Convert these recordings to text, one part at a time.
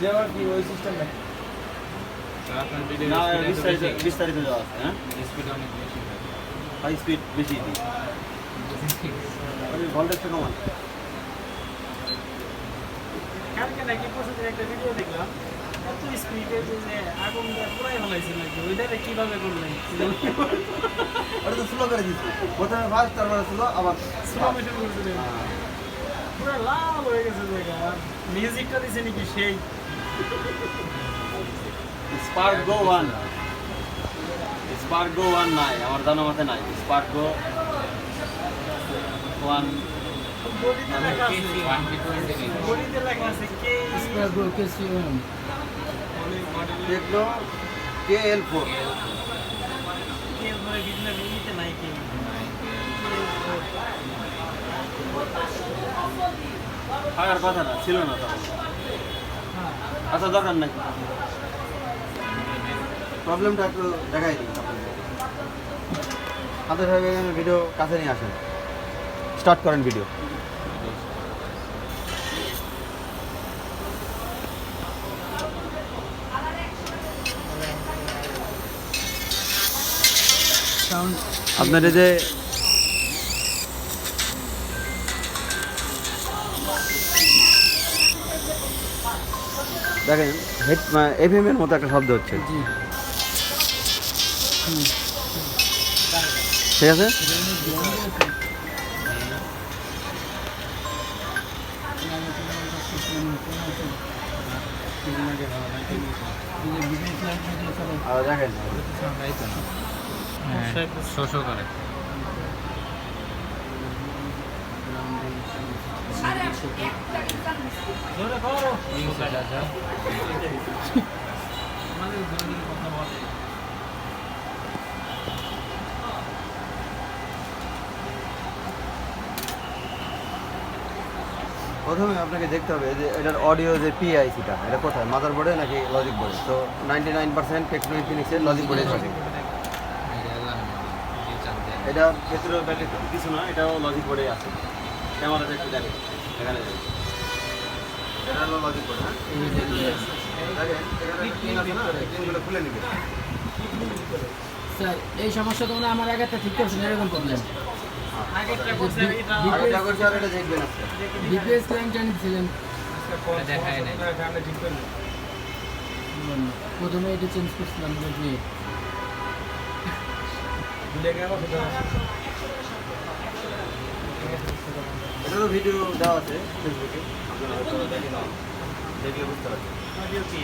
দেওয়ার কি ওই সিস্টেম নাকি? না বিস্তারিত দেওয়া আছে। হ্যাঁ, স্পিড অনেক বেশি হয়। হাই স্পিড বেশি দিই, ভোল্টেজটা কমান। কালকে নাকি পরশুদিন একটা ভিডিও দেখলাম, এত স্পিডে যে আগুনটা পুরাই হলাইছে নাকি, ওইটা কিভাবে করলেন? ওটা তো স্লো করে দিচ্ছি, প্রথমে ফার্স্ট, তারপরে স্লো, আবার স্লো মেশিন করছিলেন, পুরো লাল হয়ে গেছে জায়গা। আর মিউজিকটা দিছে নাকি সেই স্পার্ক গো 1, স্পার্ক গো 1 নাই আমার জানা মতে, নাই স্পার্ক গো 1। বডিতে লেখা আছে, বডিতে লেখা আছে কে টেকনো KL4। কে ধরে বিজনেস নিতে নাই কে। থাকার কথা না, ছিল না তখন। আচ্ছা, দরকার নাই, প্রবলেমটা একটু দেখাই দিই। হাতে সাহেব ভিডিও কাছে নিয়ে আসেন, স্টার্ট করেন ভিডিও। আপনার এই যে দেখেন হেড এফএম এর মতো একটা শব্দ হচ্ছে, ঠিক আছে? আর দেখেন শোষ করে। ধরে করো প্রথমে আপনাকে দেখতে হবে যে এটার অডিও যে পিআইসিটা এটা কোথায়, মাদার বোর্ডে নাকি লজিক বোর্ডে। তো 99% টেকনো ইনফিনিক্সের লজিক বোর্ডে থাকে। এটা ভেতরে কিছু না, এটাও লজিক বোর্ডে আছে। ক্যামেরাতে একটু দেখেন, এখানে দেখেন। এটা হলো লজিক বোর্ড। হ্যাঁ, দেখেন এখানে পিন আছে না, পিনগুলো খুলে নিবে। স্যার এই সমস্যা তো মানে আমার আগেরটা ঠিক করছেন, এরকম প্রবলেম আগেরটা করছে এটা আরেকটা করছে, আর এটা দেখবেন আজকে। ডিপিএস লাইন টানিয়েছিলেন, দেখায় নাই। প্রথমে এটা চেঞ্জ করছিলাম বুঝলি। এটারও ভিডিও দেওয়া আছে ফেসবুকে, আপনারা হয়তো দেখেন, দেখলে বুঝতে পারবেন। অডিও কি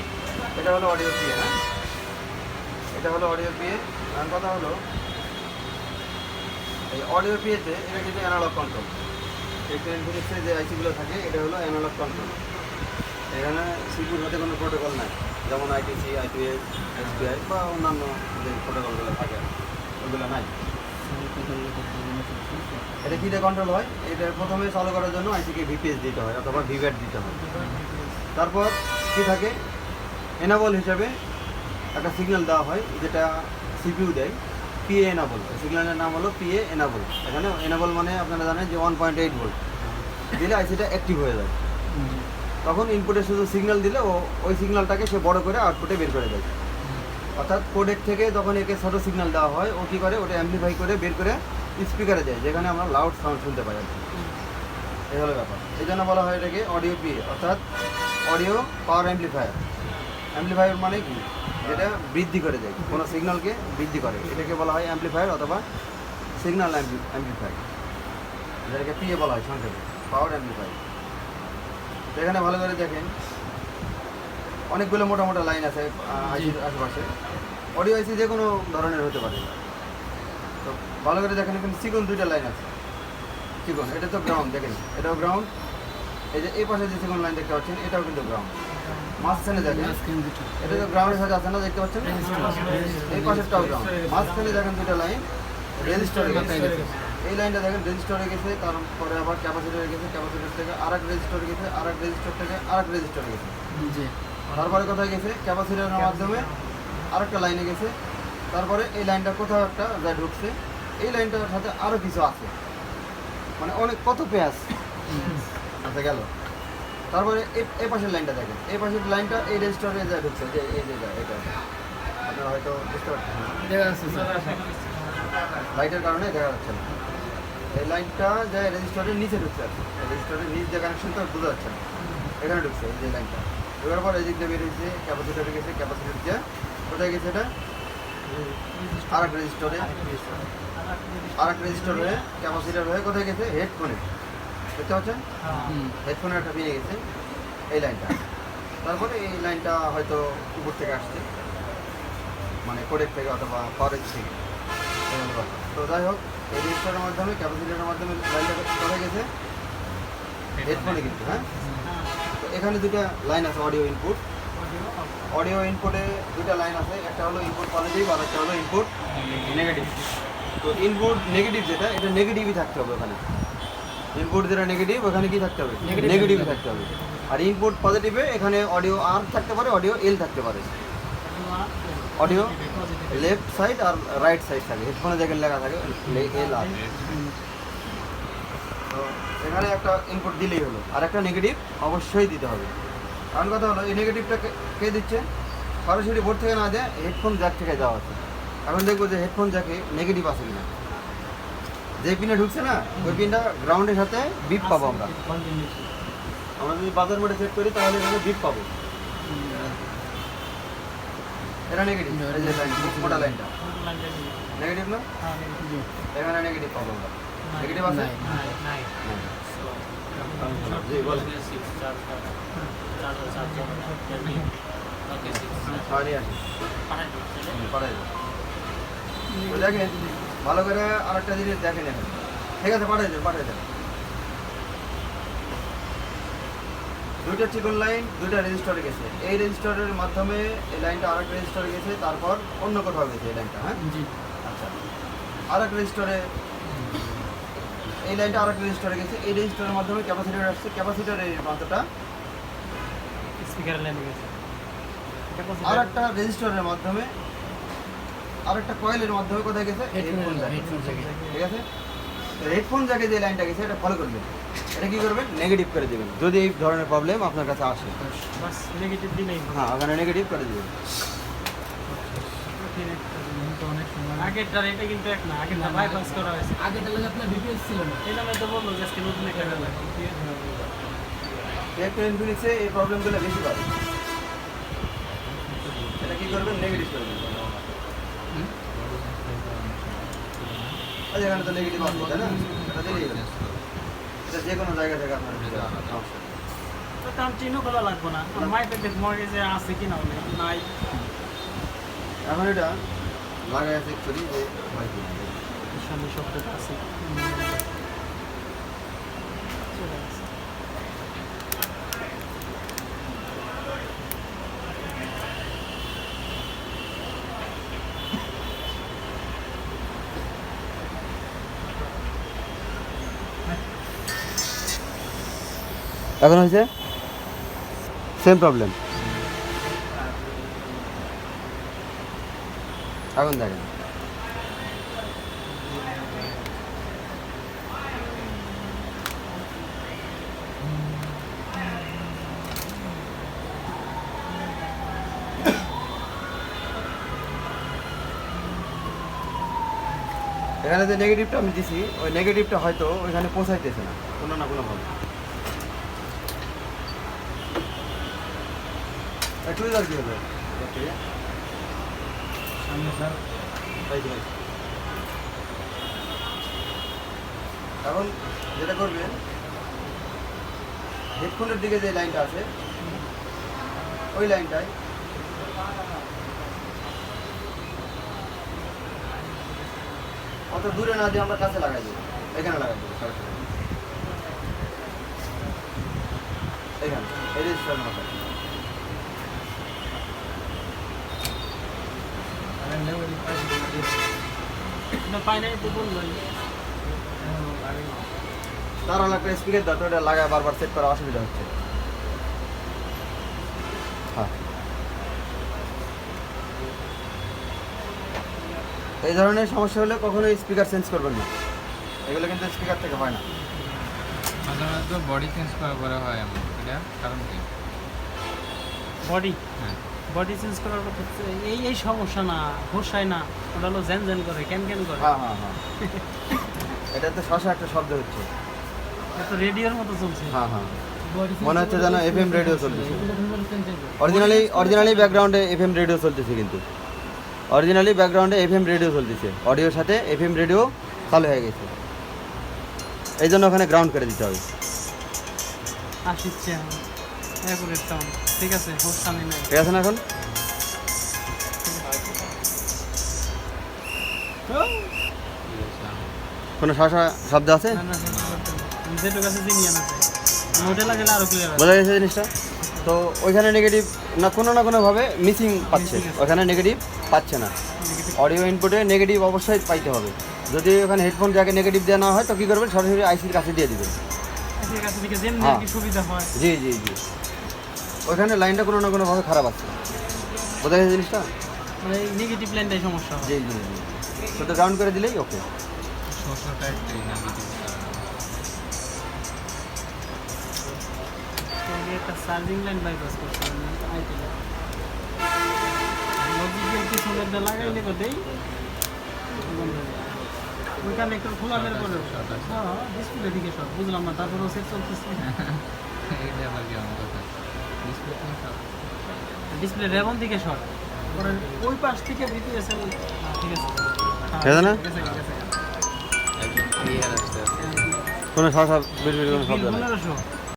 এটা হলো অডিও পিএ। হ্যাঁ, এটা হলো অডিও পিএ। আর কথা হলো এই অডিও পিএতে এটা কিন্তু অ্যানালগ কন্ট্রোল। টেকনো ইনফিনিক্সের যে আইসিগুলো থাকে এটা হলো অ্যানালগ কন্ট্রোল। এখানে সিপিউর মধ্যে কোনো প্রোটোকল নাই, যেমন আইটিসি, আইপিএস, এসপিআই বা অন্যান্য যে প্রোটোকলগুলো থাকে ওগুলো নাই। এটা কীটা কন্ট্রোল হয়, এটা প্রথমে চালু করার জন্য আইসিকে ভিপিএস দিতে হয় অথবা ভিভ্যাট দিতে হয়। তারপর কী থাকে, এনাবল হিসাবে একটা সিগন্যাল দেওয়া হয় যেটা সিপিইউ দেয়, পিএ এনাবল। সিগন্যালের নাম হলো পিএ এনাবল। এখানে এনাবল মানে আপনারা জানেন যে 1.8 ভোল্ট দিলে আইসিটা অ্যাক্টিভ হয়ে যায়। তখন ইনপুটে শুধু সিগন্যাল দিলে ওই সিগন্যালটাকে সে বড় করে আউটপুটে বের করে দেয়। অর্থাৎ কোডেক থেকে যখন একে ছোটো সিগন্যাল দেওয়া হয়, ও কী করে, ওটা অ্যাম্পলিফাই করে বের করে স্পিকারে দেয়, যেখানে আমরা লাউড সাউন্ড শুনতে পাই। এই হলো ব্যাপার। এই জন্য বলা হয় এটাকে অডিও পিএ, অর্থাৎ অডিও পাওয়ার অ্যাম্পলিফায়ার। অ্যাম্পলিফায়ার মানে কি, যেটা বৃদ্ধি করে দেয়, কোনো সিগন্যালকে বৃদ্ধি করে, এটাকে বলা হয় অ্যাম্পলিফায়ার অথবা সিগন্যাল অ্যাম্পলিফায়ার, যেটাকে পিএ বলা হয় সংক্ষেপে, পাওয়ার অ্যাম্পলিফায়ার। তো এখানে ভালো করে দেখেন অনেকগুলো মোটা মোটা লাইন আছে আইসির আশেপাশে। অডিও আইসি যে কোনো ধরনের হতে পারে। তো ভালো করে দেখেন, এখানে চিকন দুইটা লাইন আছে, চিকন। এটা তো গ্রাউন্ড, দেখেন এটাও গ্রাউন্ড। এই যে এই পাশে যে চিকন লাইন দেখতে পাচ্ছেন এটাও কিন্তু গ্রাউন্ড। মাঝখানে দেখেন এটা তো গ্রাউন্ডের সাথে আছে না, দেখতে পাচ্ছেন, এই পাশেরটাও গ্রাউন্ড। মাঝখানে দেখেন দুইটা লাইন রেজিস্টারে গেছে। এই লাইনটা দেখেন রেজিস্টারে গেছে, তারপরে আবার ক্যাপাসিটরে গেছে, ক্যাপাসিটর থেকে আরেক রেজিস্টারে গেছে, আরেক রেজিস্টার থেকে আরেক রেজিস্টারে গেছে। তারপরে কোথায় গেছে, ক্যাপাসিটরের মাধ্যমে আরেকটা লাইনে গেছে। তারপরে এই লাইনটা কোথাও একটা যা ঢুকছে, এই লাইনটার সাথে আরও কিছু আছে, মানে অনেক কত পেঁয়াজ আচ্ছা গেল। তারপরে এই পাশের লাইনটা দেখেন, এই পাশের লাইনটা এই রেজিস্টারে যা ঢুকছে, যে এই যে এটা আপনারা হয়তো বুঝতে পারছেন না, দেখা যাচ্ছে স্যার। লাইটের কারণে দেখা যাচ্ছে না। এই লাইনটা যে রেজিস্টারের নিচে ঢুকছে আর কি, রেজিস্টারের নিচ যে কানেকশনটা বোঝা যাচ্ছে না, এখানে ঢুকছে এই যে লাইনটা। ঢোকার পর এই দিক দিয়ে বেরিয়েছে, ক্যাপাসিটারে গেছে, ক্যাপাসিটার দিয়ে কোথায় গেছে এটা আর এক রেজিস্টারে, আর এক রেজিস্টার হয়ে ক্যাপাসিটার হয়ে কোথায় গেছে হেডফোনে, দেখতে পাচ্ছেন হুম। হেডফোনে একটা বেরিয়ে গেছে এই লাইনটা। তারপরে এই লাইনটা হয়তো উপর থেকে আসছে, মানে কোডেক থেকে অথবা ফরেজ থেকে। তো যাই হোক, এই রেজিস্টারের মাধ্যমে ক্যাপাসিটারের মাধ্যমে লাইনটা কোথায় গেছে হেডফোনে কিন্তু। হ্যাঁ, তো এখানে দুটো লাইন আছে অডিও ইনপুট। অডিও ইনপুটে দুটো লাইন আছে, একটা হলো ইনপুট পজিটিভ আর একটা হলো ইনপুট নেগেটিভ। তো ইনপুট নেগেটিভ যেটা, এটা নেগেটিভই থাকতে হবে ওখানে। ইনপুট যেটা নেগেটিভ ওখানে কি থাকতে হবে, Negative নেগেটিভই থাকতে হবে। আর ইনপুট পজিটিভে এখানে অডিও আর থাকতে পারে, অডিও এল থাকতে পারে। অডিও লেফট সাইড আর রাইট সাইড থাকে, হেডফোনে যেখানে লেখা থাকে এল আর। তো এখানে একটা ইনপুট দিলেই হলো, আর একটা নেগেটিভ অবশ্যই দিতে হবে। কারণ কথা হলো এই নেগেটিভটা কে দিচ্ছে, সরাসরি বোর্ড থেকে না দেয়, হেডফোন জ্যাক থেকে দেওয়া আছে। এখন দেখবো যে হেডফোন জ্যাকে নেগেটিভ আছে কিনা। যে পিনে ঢুকছে না ওই পিনটা গ্রাউন্ডের সাথে বিপ পাবো আমরা। আমরা যদি বাজার মোডে সেট করি তাহলে এখানে বিপ পাবো। এটা নেগেটিভ, এই যে লাইন মোটা লাইনটা নেগেটিভ না, জি। এখানে নেগেটিভ পাবো আমরা। নেগেটিভ আছে নাই। জি বলেন। হ্যাঁ নিয়ে আসি, পাঠাই দেবো। তো দেখেন ভালো করে আরেকটা জিনিস দেখেন এখন। ঠিক আছে, পাঠাই দেন। দুইটা চিকন লাইন দুইটা রেজিস্টারে গেছে, এই রেজিস্টারের মাধ্যমে এই লাইনটা আরেকটা রেজিস্টারে গেছে, তারপর অন্য কোথাও গেছে এই লাইনটা। হ্যাঁ, জি। আচ্ছা, আরেক রেজিস্টারে এই লাইনটা আরেক রেজিস্টারে গেছে, এই রেজিস্টারের মাধ্যমে ক্যাপাসিটর আসছে, ক্যাপাসিটরের মাত্রাটা স্পিকার লাইনে গেছে। আর একটা রেজিস্টারের মাধ্যমে আরেকটা কয়েলের মাধ্যমে কোথায় গেছে হেডফোন জ্যাকে। হেডফোন থেকে। ঠিক আছে, তো হেডফোন জ্যাকে যে লাইনটা গেছে এটা ফলো করবেন, এটা কি করবেন নেগেটিভ করে দেবেন যদি এই ধরনের প্রবলেম আপনার কাছে আসে। বাস নেগেটিভ দিলেই হবে। হ্যাঁ, ওখানে নেগেটিভ করে দেবেন। অনেক সময় আগেরটার এটা কিন্তু এক না, আগেরটা বাইপাস করা হয়েছে। আগেরটা লাগে আপনার বিপিএস ছিল না। এই নামে তো বললো যে আজকে নতুন একটা গেল। একটু ইনফিনিক্সে এই প্রবলেমগুলো বেশি পাবে। এটা কি করবেন নেগেটিভ করে দেবেন। এখানে তো নেগেটিভ আসবে তাই না, এটা দিলেই হবে। এটা যে কোনো জায়গা থেকে আপনার দিতে হবে, সমস্যা নেই। তো তার চিহ্ন করা লাগবে না, মাইপে দেখ মরে যে আছে কি না নাই। এখন এটা লাগাই চেক করি যে হয় কি। সামনে শব্দটা আছে। চলে আসছে। এখন হয়েছে সেম প্রবলেম। এখন দেখেন এখানে যে নেগেটিভটা আমি দিছি ওই নেগেটিভটা হয়তো ওইখানে পৌঁছাইতেছে না কোনো না কোনোভাবে। টুইজার কি হবে সামনে স্যার এখন যেটা করবেন হেডফোনের দিকে যে লাইনটা আছে ওই লাইনটায় অত দূরে না দিয়ে আমরা কাছে লাগাই দেবো, এখানে লাগাই দেবো সরাসরি এখানে এই রেজিস্টার মাথায়। না পাই নাই তো বললোই। তার হলো একটা স্পিকার দাও তো, এটা লাগায় বারবার সেট করা অসুবিধা হচ্ছে। হ্যাঁ, এই ধরনের সমস্যা হলে কখনোই স্পিকার চেঞ্জ করবেন না, এগুলো কিন্তু স্পিকার থেকে হয় না। মাঝে মাঝে তো বডি চেঞ্জ করার পরে হয় এমন। এটা কারণ কি? বডি হ্যাঁ বডি চেঞ্জ করার কথা হচ্ছে, এই সমস্যা না, ঘোষায় না, ওটা হলো জ্যান জ্যান করে, ক্যান ক্যান করে। হ্যাঁ হ্যাঁ হ্যাঁ এটা তো শশা একটা শব্দ হচ্ছে। এটা তো রেডিওর মতো চলছে। হ্যাঁ হ্যাঁ Body মনে হচ্ছে যেন sense FM করে রেডিও change চলতেছে। এগুলো ভিজুয়াল সেন্সার। অরিজিনালি ব্যাকগ্রাউন্ডে FM রেডিও চলতেছে, কিন্তু অরিজিনালি ব্যাকগ্রাউন্ডে FM রেডিও চলতেছে, অডিওর সাথে FM রেডিও চালু হয়ে গেছে, এই জন্য ওখানে গ্রাউন্ড করে দিতে হবে। আসিচ্ছে অ্যাকুরেট সাউন্ড, ঠিক আছে, হোসানি নাই। ঠিক আছে না? এখন কোনো শশা শব্দ আছে? না না যেটুকু কাছে জিনিয়ান আছে, মোডে লাগালে আরো ক্লিয়ার হবে। বোঝা গেছে জিনিসটা? তো ওইখানে নেগেটিভ না কোনোভাবে মিসিং পাচ্ছে, ওখানে নেগেটিভ পাচ্ছে না। অডিও ইনপুটে নেগেটিভ অবশ্যই পাইতে হবে। যদি ওখানে হেডফোন জ্যাকে নেগেটিভ দেওয়া না হয় তো কী করবেন, সরাসরি আইসির কাছে দিয়ে দিবেন। ঠিক আছে, ঠিক আছে, যেমনি হ্যাঁ। আর কি সুবিধা হয়। জি জি জি ওইখানে লাইনটা কোনোভাবে খারাপ আছে, বোঝা গেছে জিনিসটা? মানে এই নেগেটিভ লাইনটাই সমস্যা হয়। জি জি জি শুধু গ্রাউন্ড করে দিলেই ওকে। শোষটা একটাই নেগেটিভ এই একটা চার্জিং লাইন বাইপাস করতে হবে আইটেলে। লজিকের পিছনে দিয়ে লাগাইলে দেই বন্ধ হয়ে যায়। ওইখানে একটু খোলা মেরে পড়ে। হ্যাঁ, ডিসপ্লে দিকে সব বুঝলাম না, তারপরেও সেট চলতেছে। এটা আবার কি আমার কথা? ডিসপ্লে তো সব ডিসপ্লে রেবন দিকে শর্ট পরে ওই পাশ থেকে বিপিএস ঠিক আছে। ঠিক আছে না? ঠিক আছে, ঠিক আছে। একদম ক্লিয়ার আসতে কোনো শশা বিড়বিড় কোনো শব্দ নেই। 1500